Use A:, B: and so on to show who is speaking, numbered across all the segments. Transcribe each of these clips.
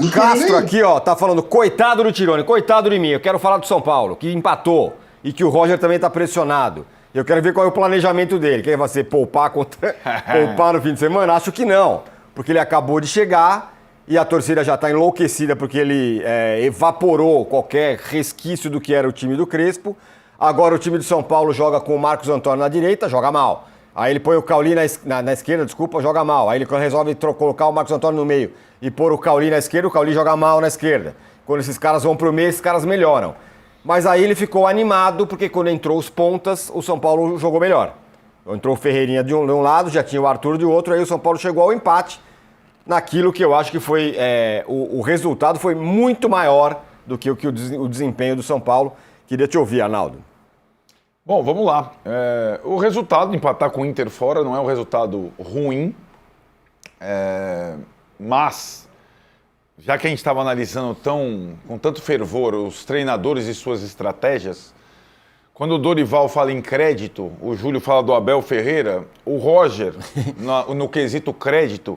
A: O Castro aqui, ó, tá falando, coitado do Tirone, coitado de mim. Eu quero falar do São Paulo, que empatou e que o Roger também tá pressionado. Eu quero ver qual é o planejamento dele. Quer você poupar no fim de semana? Acho que não, porque ele acabou de chegar e a torcida já tá enlouquecida porque ele evaporou qualquer resquício do que era o time do Crespo. Agora o time do São Paulo joga com o Marcos Antônio na direita, joga mal. Aí ele põe o Cauli na esquerda, joga mal. Aí ele resolve colocar o Marcos Antônio no meio e pôr o Cauli na esquerda, o Cauli joga mal na esquerda. Quando esses caras vão pro meio, esses caras melhoram. Mas aí ele ficou animado, porque quando entrou os pontas, o São Paulo jogou melhor. Entrou o Ferreirinha de um lado, já tinha o Arthur de outro, aí o São Paulo chegou ao empate, naquilo que eu acho que foi... o resultado foi muito maior do que o desempenho do São Paulo. Queria te ouvir, Arnaldo.
B: Bom, vamos lá. O resultado de empatar com o Inter fora não é um resultado ruim, mas, já que a gente estava analisando com tanto fervor os treinadores e suas estratégias, quando o Dorival fala em crédito, o Júlio fala do Abel Ferreira, o Roger, no quesito crédito,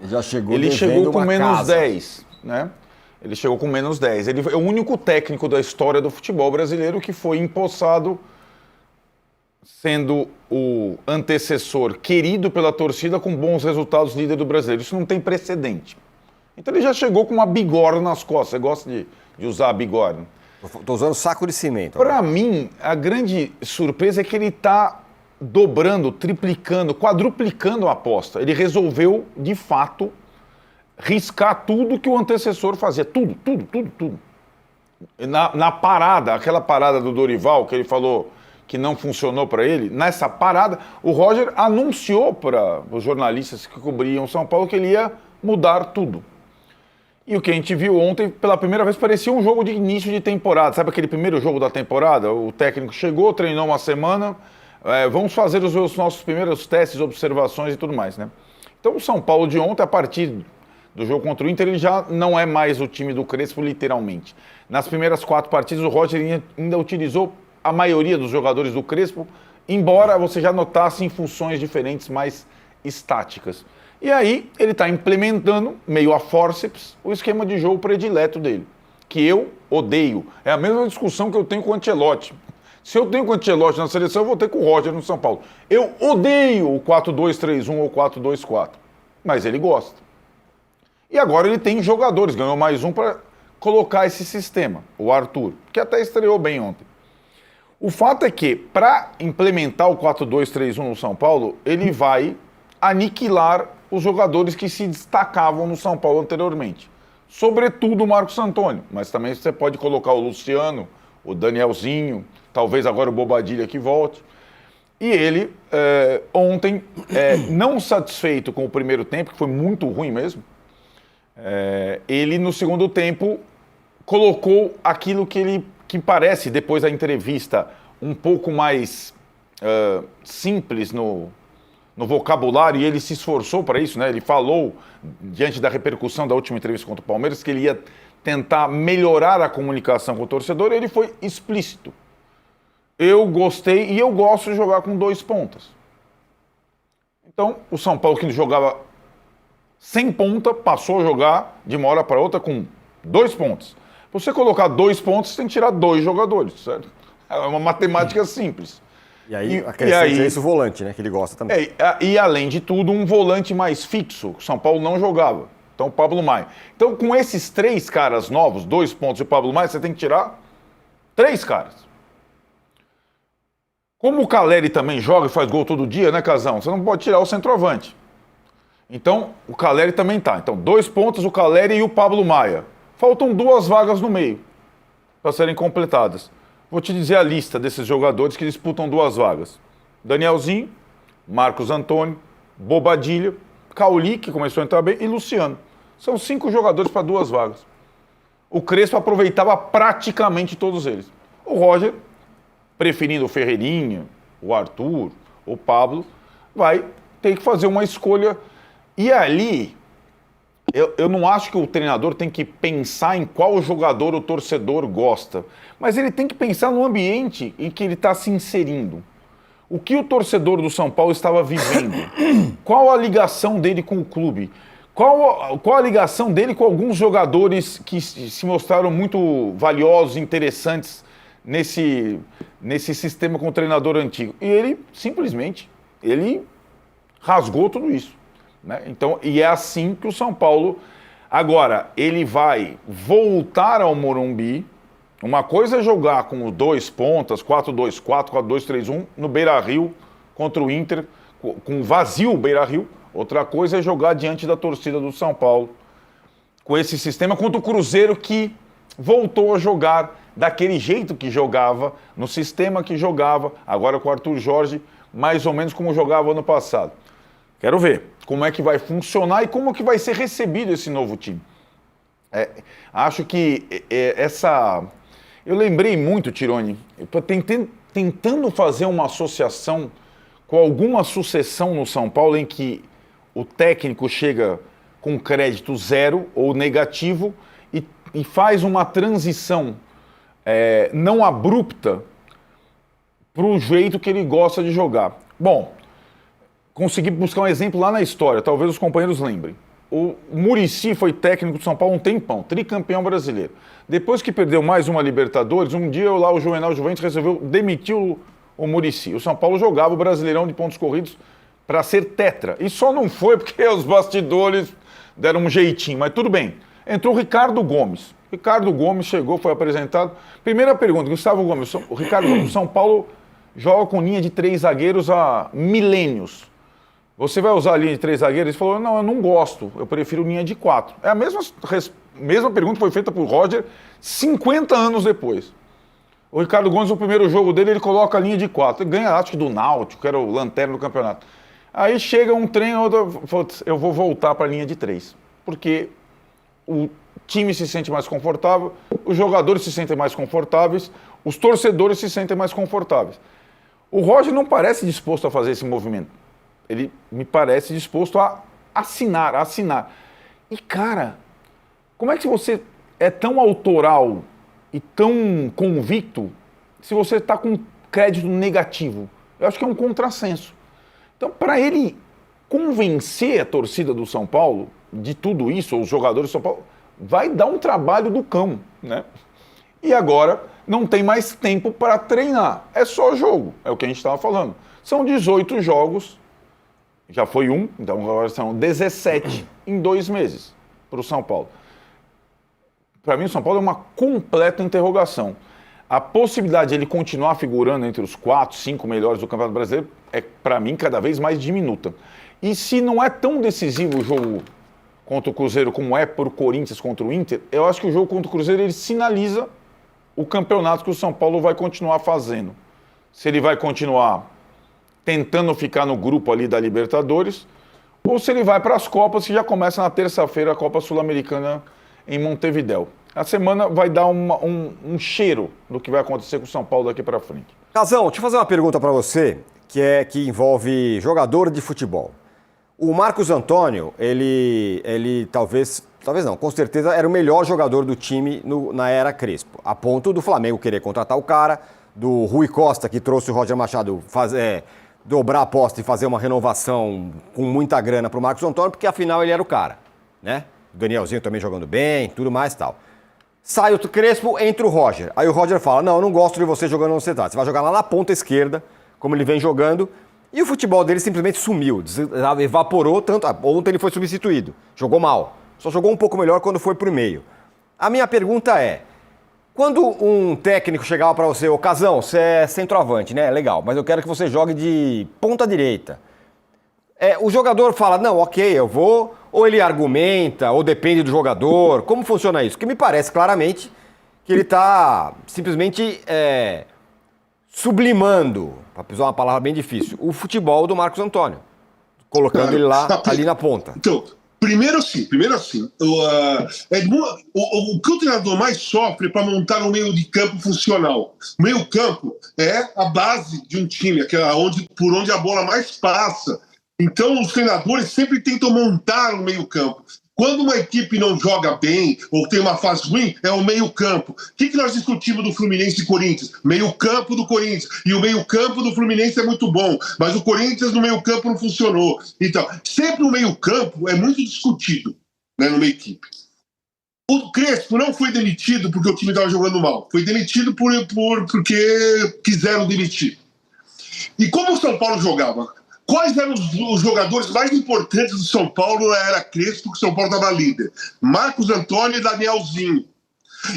B: ele chegou com menos 10, né? Ele chegou com menos 10. Ele é o único técnico da história do futebol brasileiro que foi empossado sendo o antecessor querido pela torcida com bons resultados, líder do brasileiro. Isso não tem precedente. Então ele já chegou com uma bigorna nas costas. Você gosta de usar a bigorna?
A: Estou usando saco de cimento.
B: Para mim, a grande surpresa é que ele está dobrando, triplicando, quadruplicando a aposta. Ele resolveu, de fato, riscar tudo que o antecessor fazia. Tudo. Na parada, aquela parada do Dorival, que ele falou que não funcionou para ele, nessa parada, o Roger anunciou para os jornalistas que cobriam São Paulo que ele ia mudar tudo. E o que a gente viu ontem, pela primeira vez, parecia um jogo de início de temporada. Sabe aquele primeiro jogo da temporada? O técnico chegou, treinou uma semana, vamos fazer os nossos primeiros testes, observações e tudo mais, né? Então o São Paulo de ontem, a partir do jogo contra o Inter, ele já não é mais o time do Crespo, literalmente. Nas primeiras 4 partidas, o Roger ainda utilizou a maioria dos jogadores do Crespo, embora você já notasse em funções diferentes, mais estáticas. E aí ele está implementando, meio a fórceps, o esquema de jogo predileto dele, que eu odeio. É a mesma discussão que eu tenho com o Ancelotti. Se eu tenho com o Ancelotti na seleção, eu vou ter com o Roger no São Paulo. Eu odeio o 4-2-3-1 ou 4-2-4, mas ele gosta. E agora ele tem jogadores, ganhou mais um para colocar esse sistema, o Arthur, que até estreou bem ontem. O fato é que, para implementar o 4-2-3-1 no São Paulo, ele vai aniquilar os jogadores que se destacavam no São Paulo anteriormente. Sobretudo o Marcos Antônio, mas também você pode colocar o Luciano, o Danielzinho, talvez agora o Bobadilha que volte. E ele, ontem, não satisfeito com o primeiro tempo, que foi muito ruim mesmo, ele no segundo tempo colocou aquilo que parece, depois da entrevista, um pouco mais simples no vocabulário, e ele se esforçou para isso, né? Ele falou, diante da repercussão da última entrevista contra o Palmeiras, que ele ia tentar melhorar a comunicação com o torcedor, e ele foi explícito. Eu gostei e eu gosto de jogar com 2 pontas. Então, o São Paulo, que jogava sem ponta, passou a jogar de uma hora para outra com 2 pontas. Para você colocar 2 pontos, você tem que tirar 2 jogadores, certo? É uma matemática simples.
A: E aí, acrescenta isso o volante, né? Que ele gosta também.
B: E além de tudo, um volante mais fixo. O São Paulo não jogava. Então, o Pablo Maia. Então, com esses 3 caras novos, 2 pontos e o Pablo Maia, você tem que tirar 3 caras. Como o Caleri também joga e faz gol todo dia, né, Casão? Você não pode tirar o centroavante. Então, o Caleri também tá. Então, 2 pontos, o Caleri e o Pablo Maia. Faltam 2 vagas no meio para serem completadas. Vou te dizer a lista desses jogadores que disputam 2 vagas. Danielzinho, Marcos Antônio, Bobadilha, Cauli, que começou a entrar bem, e Luciano. São 5 jogadores para 2 vagas. O Crespo aproveitava praticamente todos eles. O Roger, preferindo o Ferreirinha, o Arthur, o Pablo, vai ter que fazer uma escolha. E ali, eu não acho que o treinador tem que pensar em qual jogador o torcedor gosta, mas ele tem que pensar no ambiente em que ele está se inserindo. O que o torcedor do São Paulo estava vivendo? Qual a ligação dele com o clube? Qual a ligação dele com alguns jogadores que se mostraram muito valiosos, interessantes nesse sistema com o treinador antigo? E ele, simplesmente, ele rasgou tudo isso, né? Então, e é assim que o São Paulo... Agora, ele vai voltar ao Morumbi. Uma coisa é jogar com 2 pontas, 4-2-4, 4-2-3-1, no Beira-Rio, contra o Inter, com vazio o Beira-Rio. Outra coisa é jogar diante da torcida do São Paulo, com esse sistema, contra o Cruzeiro, que voltou a jogar daquele jeito que jogava, no sistema que jogava, agora com o Arthur Jorge, mais ou menos como jogava ano passado. Quero ver como é que vai funcionar e como que vai ser recebido esse novo time. Acho que essa... Eu lembrei muito, Tironi, tentando fazer uma associação com alguma sucessão no São Paulo em que o técnico chega com crédito zero ou negativo e faz uma transição não abrupta para o jeito que ele gosta de jogar. Bom, consegui buscar um exemplo lá na história, talvez os companheiros lembrem. O Muricy foi técnico do São Paulo um tempão, tricampeão brasileiro. Depois que perdeu mais uma Libertadores, um dia lá o Juvenal Juventus resolveu demitir o Muricy. O São Paulo jogava o Brasileirão de pontos corridos para ser tetra. E só não foi porque os bastidores deram um jeitinho, mas tudo bem. Entrou o Ricardo Gomes. Ricardo Gomes chegou, foi apresentado. Primeira pergunta, Gustavo Gomes, o Ricardo Gomes, São Paulo joga com linha de 3 zagueiros há milênios. Você vai usar a linha de 3 zagueiros? Ele falou, não, eu não gosto, eu prefiro linha de 4. É a mesma pergunta foi feita por Roger 50 anos depois. O Ricardo Gomes, no primeiro jogo dele, ele coloca a linha de 4. Ele ganha, acho que do Náutico, que era o lanterna do campeonato. Aí chega um treino, eu vou voltar para a linha de 3. Porque o time se sente mais confortável, os jogadores se sentem mais confortáveis, os torcedores se sentem mais confortáveis. O Roger não parece disposto a fazer esse movimento. Ele me parece disposto a assinar. E, cara, como é que você é tão autoral e tão convicto se você está com crédito negativo? Eu acho que é um contrassenso. Então, para ele convencer a torcida do São Paulo de tudo isso, os jogadores do São Paulo, vai dar um trabalho do cão, né? E agora não tem mais tempo para treinar. É só jogo, é o que a gente estava falando. São 18 jogos, já foi um, então agora são 17 em 2 meses para o São Paulo. Para mim, o São Paulo é uma completa interrogação. A possibilidade de ele continuar figurando entre os 4, 5 melhores do Campeonato Brasileiro é, para mim, cada vez mais diminuta. E se não é tão decisivo o jogo contra o Cruzeiro como é por Corinthians contra o Inter, eu acho que o jogo contra o Cruzeiro ele sinaliza o campeonato que o São Paulo vai continuar fazendo. Se ele vai continuar tentando ficar no grupo ali da Libertadores, ou se ele vai para as Copas, que já começa na terça-feira a Copa Sul-Americana em Montevidéu. A semana vai dar um cheiro do que vai acontecer com o São Paulo daqui para frente.
A: Casão, deixa eu fazer uma pergunta para você, que envolve jogador de futebol. O Marcos Antônio, ele talvez não, com certeza era o melhor jogador do time na era Crespo. A ponto do Flamengo querer contratar o cara, do Rui Costa, que trouxe o Roger Machado, dobrar a aposta e fazer uma renovação com muita grana para o Marcos Antônio, porque afinal ele era o cara, né? O Danielzinho também jogando bem, tudo mais e tal. Sai o Crespo, entra o Roger. Aí o Roger fala, não, eu não gosto de você jogando onde você tá. Você vai jogar lá na ponta esquerda, como ele vem jogando. E o futebol dele simplesmente sumiu, evaporou tanto. Ontem ele foi substituído, jogou mal. Só jogou um pouco melhor quando foi pro meio. A minha pergunta é, quando um técnico chegava para você, ô Casão, você é centroavante, né? Legal, mas eu quero que você jogue de ponta direita. O jogador fala, não, ok, eu vou, ou ele argumenta, ou depende do jogador. Como funciona isso? Porque me parece claramente que ele está simplesmente sublimando, para usar uma palavra bem difícil, o futebol do Marcos Antônio, colocando ele lá, ali na ponta.
C: Então, primeiro assim, o que o treinador mais sofre para montar um meio de campo funcional. O meio campo é a base de um time, por onde a bola mais passa. Então, os treinadores sempre tentam montar um meio campo. Quando uma equipe não joga bem ou tem uma fase ruim, é o meio-campo. O que nós discutimos do Fluminense e Corinthians? Meio-campo do Corinthians. E o meio-campo do Fluminense é muito bom, mas o Corinthians no meio-campo não funcionou. Então, sempre o meio-campo é muito discutido, né, numa equipe. O Crespo não foi demitido porque o time estava jogando mal. Foi demitido porque quiseram demitir. E como o São Paulo jogava? Quais eram os jogadores mais importantes do São Paulo na era Crespo, que o São Paulo estava líder? Marcos Antônio e Danielzinho.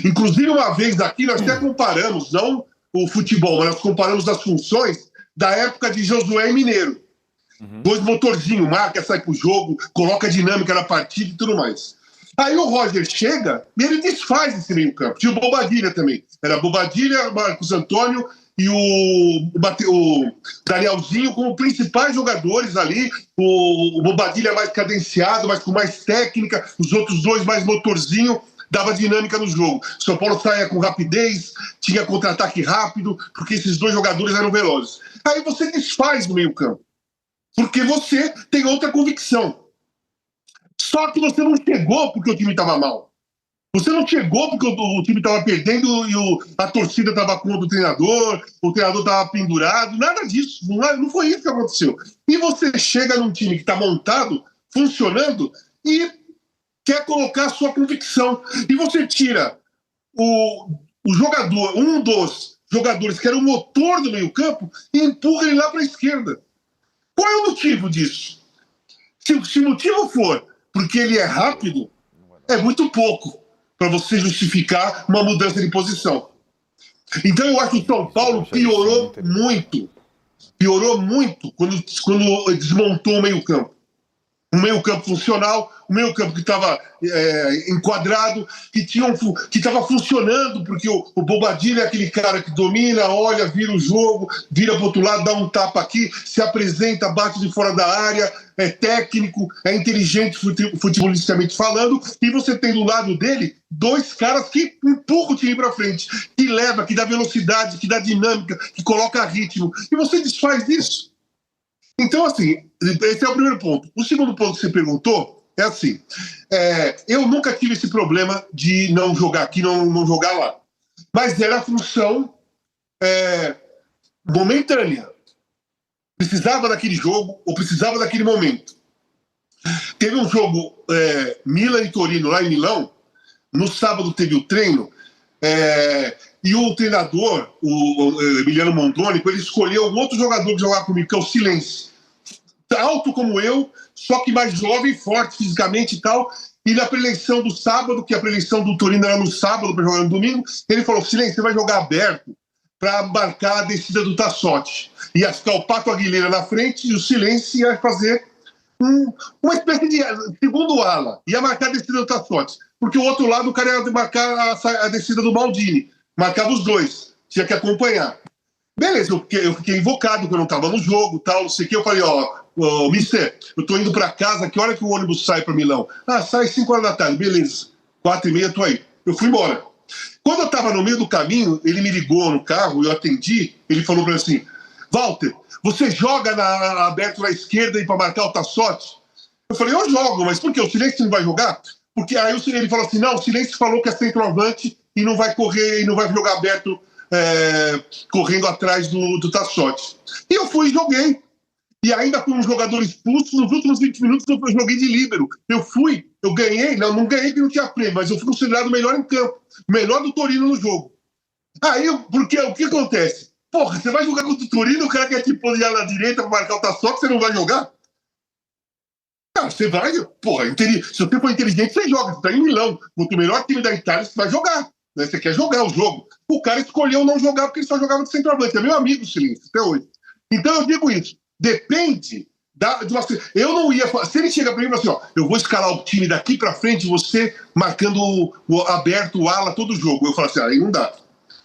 C: Inclusive, uma vez aqui, nós até comparamos, não o futebol, mas nós comparamos as funções da época de Josué e Mineiro. Dois motorzinhos, marca, sai pro jogo, coloca a dinâmica na partida e tudo mais. Aí o Roger chega e ele desfaz esse meio campo. Tinha o Bobadilha também. Era Bobadilha, Marcos Antônio e o Danielzinho como principais jogadores ali. O Bobadilha mais cadenciado, mas com mais técnica. Os outros dois mais motorzinho, dava dinâmica no jogo. São Paulo saía com rapidez, tinha contra-ataque rápido, porque esses dois jogadores eram velozes. Aí você desfaz no meio campo, porque você tem outra convicção. Só que você não chegou porque o time estava mal. Você não chegou porque o time estava perdendo e a torcida estava contra o treinador estava pendurado, nada disso. Não foi isso que aconteceu. E você chega num time que está montado, funcionando, e quer colocar a sua convicção. E você tira o jogador, um dos jogadores que era o motor do meio-campo, e empurra ele lá para a esquerda. Qual é o motivo disso? Se o motivo for porque ele é rápido, é muito pouco para você justificar uma mudança de posição. Então eu acho que o São Paulo piorou muito quando desmontou o meio-campo. Um meio-campo funcional, um meio-campo que estava enquadrado, que estava funcionando, porque o Bobadilha é aquele cara que domina, olha, vira o jogo, vira para o outro lado, dá um tapa aqui, se apresenta, bate de fora da área, é técnico, é inteligente futebolisticamente falando, e você tem do lado dele dois caras que empurram o time para frente, que leva, que dá velocidade, que dá dinâmica, que coloca ritmo, e você desfaz isso. Então, assim, esse é o primeiro ponto. O segundo ponto que você perguntou é assim, eu nunca tive esse problema de não jogar aqui, não jogar lá. Mas era a função momentânea. Precisava daquele jogo ou precisava daquele momento. Teve um jogo Milan e Torino lá em Milão. No sábado teve o treino e o treinador, o Emiliano Mondoni, ele escolheu um outro jogador que jogava comigo, que é o Silêncio. Alto como eu, só que mais jovem, forte fisicamente e tal. E na preleição do sábado, que a preleição do Torino era no sábado para jogar no domingo, ele falou: Silêncio, você vai jogar aberto para marcar a descida do Tassotti. Ia ficar o Pato Aguilera na frente e o Silêncio ia fazer uma espécie de segundo ala. Ia marcar a descida do Tassotti. Porque o outro lado o cara ia marcar a descida do Maldini. Marcava os dois. Tinha que acompanhar. Beleza, eu fiquei invocado, que eu não estava no jogo, tal, não sei o que. Eu falei, mister, eu tô indo para casa, que hora que o ônibus sai para Milão? Sai 5 horas da tarde, beleza. 4h30, tô aí. Eu fui embora. Quando eu estava no meio do caminho, ele me ligou no carro, eu atendi, ele falou para mim assim, Walter, você joga aberto na esquerda para marcar o Tassotti? Eu falei, eu jogo, mas por quê? O Silêncio não vai jogar? Porque aí ele falou assim, não, o Silêncio falou que é centroavante e não vai correr, e não vai jogar aberto correndo atrás do Tassotti. E eu fui e joguei. E ainda com um jogador expulso, nos últimos 20 minutos eu joguei de líbero. Eu ganhei, não ganhei que não tinha prêmio, mas eu fui considerado o melhor em campo, o melhor do Torino no jogo. Aí, porque o que acontece? Porra, você vai jogar contra o Torino, o cara quer te pôr na direita para marcar o Tassotti, você não vai jogar? Você vai, porra, se você for inteligente, você joga. Você tá em Milão, contra o melhor time da Itália, você vai jogar. Né? Você quer jogar o jogo. O cara escolheu não jogar porque ele só jogava de centroavante. É meu amigo, Silêncio, até hoje. Então eu digo isso. Depende eu não ia... Se ele chega para mim e fala assim, eu vou escalar o time daqui para frente, você marcando aberto o ala todo jogo. Eu falo assim, aí não dá.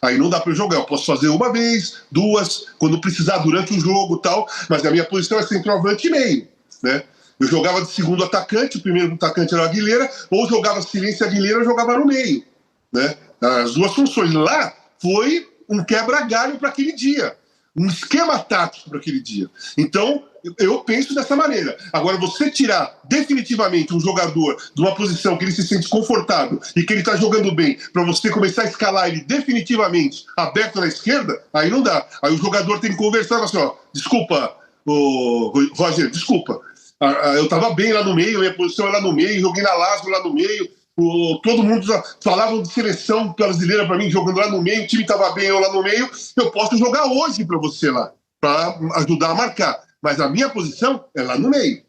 C: Aí não dá para eu jogar. Eu posso fazer uma vez, duas, quando precisar durante o jogo e tal, mas a minha posição é centroavante e meio, né? Eu jogava de segundo atacante, o primeiro atacante era o Aguilera, ou jogava Silêncio e Aguilera, eu jogava no meio, né? As duas funções. Lá foi um quebra-galho para aquele dia, um esquema tático para aquele dia. Então, Eu penso dessa maneira. Agora, você tirar definitivamente um jogador de uma posição que ele se sente confortável e que ele está jogando bem, para você começar a escalar ele definitivamente aberto na esquerda, aí não dá. Aí o jogador tem que conversar assim, ó, desculpa, Roger, desculpa. Eu estava bem lá no meio, minha posição era lá no meio, joguei na Lazio lá no meio, todo mundo falava de seleção brasileira para mim, jogando lá no meio, o time estava bem, eu lá no meio, eu posso jogar hoje para você lá, para ajudar a marcar. Mas a minha posição é lá no meio.